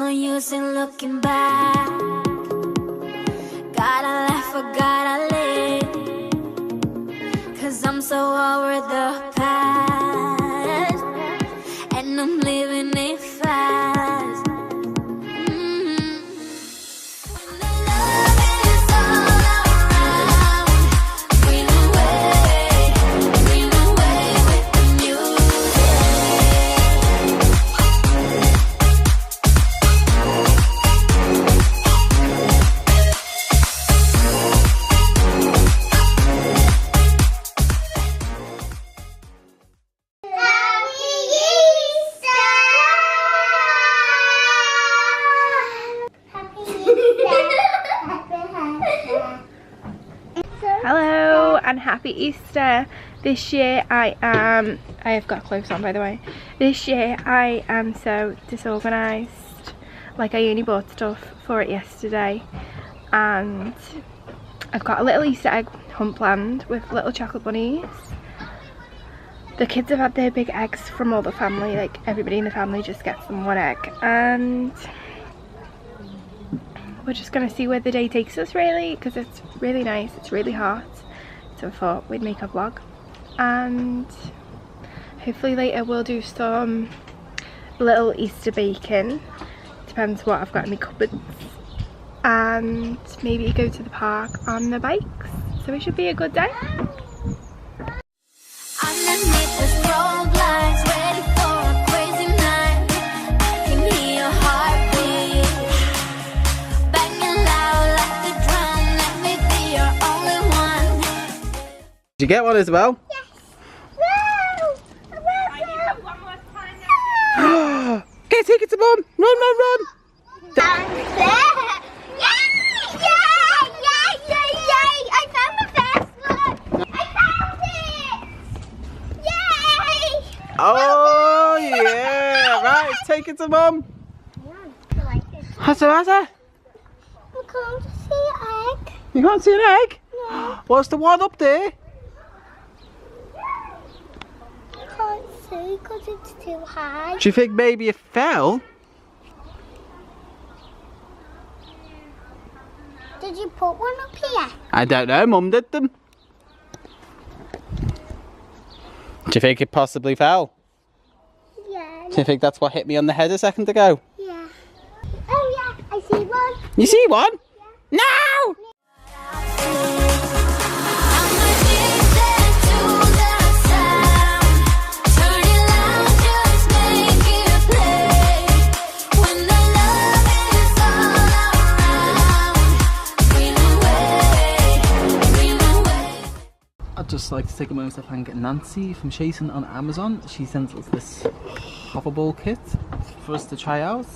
no use in looking back. Gotta laugh or gotta live, 'cause I'm so over the past, and I'm living it fast. When the love is all around, bring away with the music. Hello and happy Easter. This year I have got clothes on, by the way. This year I am so disorganised. Like, I only bought stuff for it yesterday, and I've got a little Easter egg hunt planned with little chocolate bunnies. The kids have had their big eggs from all the family, like everybody in the family just gets them one egg, and we're just gonna see where the day takes us, really, because it's really nice, it's really hot, so I thought we'd make a vlog, and hopefully later we'll do some little Easter baking, depends what I've got in my cupboards, and maybe go to the park on the bikes, so it should be a good day. Underneath the strobe lights, ready for a crazy night. I can hear your heartbeat banging loud like the drum. Let me be your only one. Did you get one as well? Yes. Woo! Okay, take it to mum. Run, run, run. I found the first one. I found it. Yay! Oh yeah, right. Take it to mum. What's the matter? I can't see an egg. You can't see an egg? No. What's the one up there? I can't see because it's too high. Do you think maybe it fell? Did you put one up here? I don't know. Mum did them. Do you think it possibly fell? Yeah. Do you think that's what hit me on the head a second ago? Yeah. Oh yeah, I see one. You see one? No! I'd just like to take a moment to thank Nancy from Chasing on Amazon. She sent us this hoverball kit for us to try out.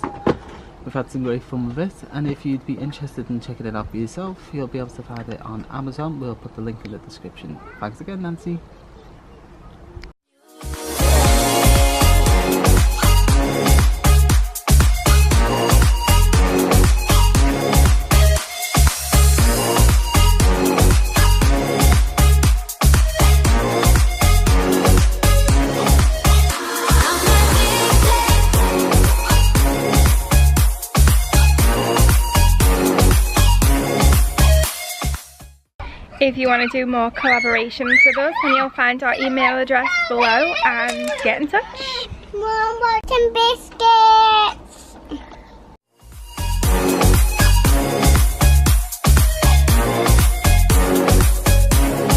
We've had some great fun with it, and if you'd be interested in checking it out for yourself, you'll be able to find it on Amazon. We'll put the link in the description. Thanks again, Nancy. If you want to do more collaborations with us, then you'll find our email address below and get in touch. Mom, want some biscuits?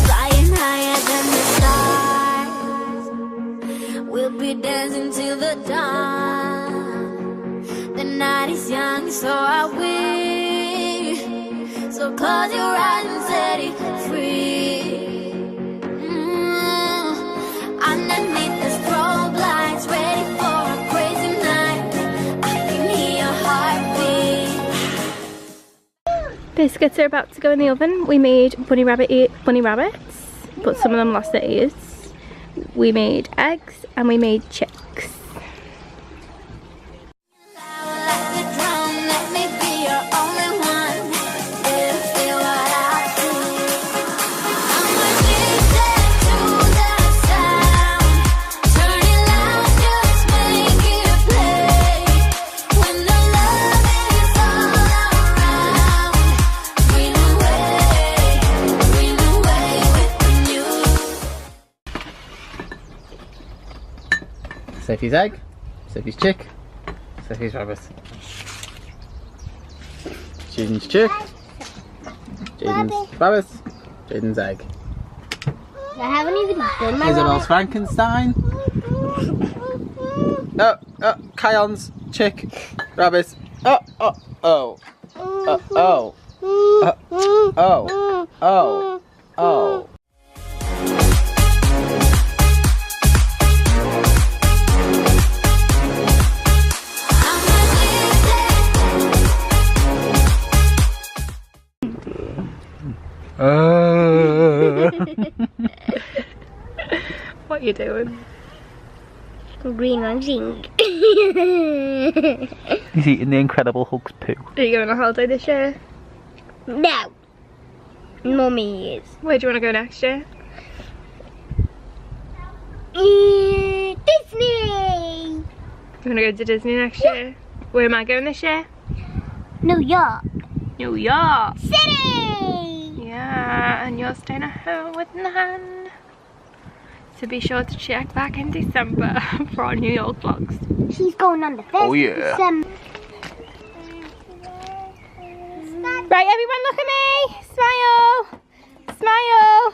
Flying higher than the stars, we'll be dancing till the dawn. The night is young, so are we. So close your eyes and set it free. Underneath the strobe lights, ready for a crazy night. I can hear your heartbeat. Biscuits are about to go in the oven. We made bunny rabbits, but some of them lost their ears. We made eggs and we made chicks. Turn it loud, just make it play. When the love Sophie's egg, Sophie's chick, Sophie's rabbit. Jaden's chick, Jaden's rabbit, Jaden's egg. I haven't even done my Isabel's Frankenstein. Kion's chick, rabbit. Oh. What are you doing? green launching. He's eating the Incredible Hulk's poo. Are you going on holiday this year? No. Mummy is. Where do you want to go next year? Disney! You want to go to Disney next year? Where am I going this year? New York New York! City! Yeah, and you're staying at home with Nan. So be sure to check back in December for our New York vlogs. She's going on the 1st Oh, yeah. of December. Right, everyone look at me! Smile! Smile!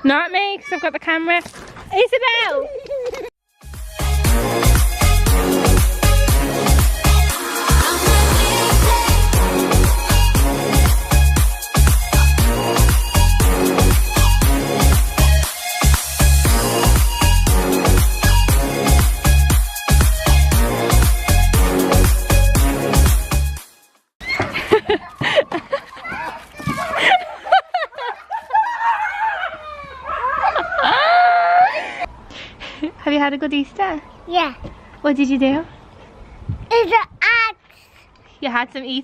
Not me, because I've got the camera. Isabel! Have you had a good Easter? Yeah. What did you do? It's an axe. You had some you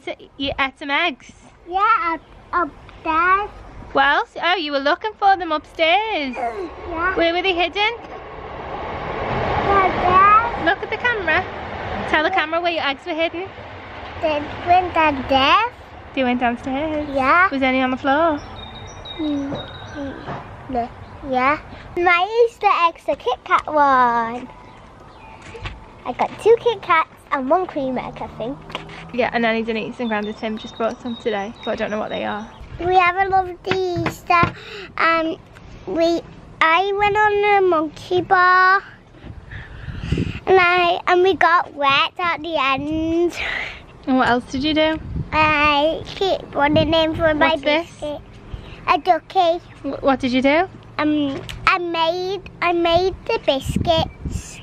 ate some eggs. Yeah, up there. Well, oh, you were looking for them upstairs. Yeah. Where were they hidden? Up there. Look at the camera. Tell the camera where your eggs were hidden. They went up there. They went downstairs. Yeah. Was any on the floor? No. Yeah. My Easter egg's the Kit Kat one. I got 2 Kit Kats and 1 cream egg, I think. Yeah, and Nanny Denise and Grandad Tim just brought some today, but I don't know what they are. We have a lovely Easter. I went on a monkey bar. And we got wet at the end. And what else did you do? I keep running in for my What's this? biscuit. A ducky. What did you do? I made the biscuits.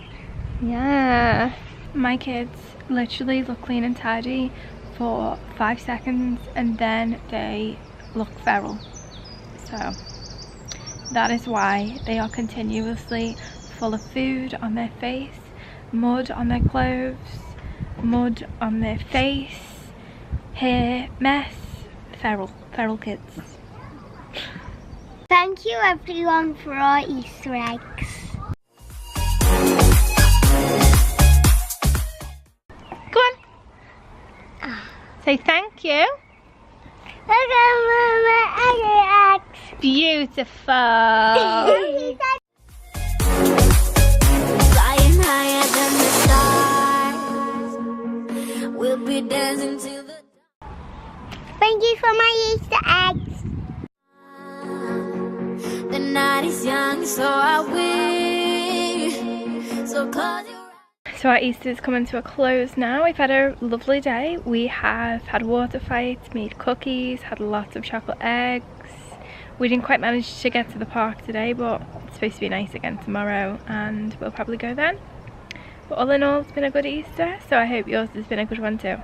Yeah. My kids literally look clean and tidy for 5 seconds and then they look feral. So that is why they are continuously full of food on their face, mud on their clothes, mud on their face, hair, mess, feral kids. Thank you everyone for our Easter eggs. Go on. Say thank you. I got my eggs. Beautiful. Flying higher than the stars. We'll be dancing till the Thank you for my Easter eggs. The night is young, so are we. So close your eyes. So our Easter's coming to a close now. We've had a lovely day. We have had water fights, made cookies, had lots of chocolate eggs. We didn't quite manage to get to the park today, but it's supposed to be nice again tomorrow and we'll probably go then. But all in all, it's been a good Easter, so I hope yours has been a good one too.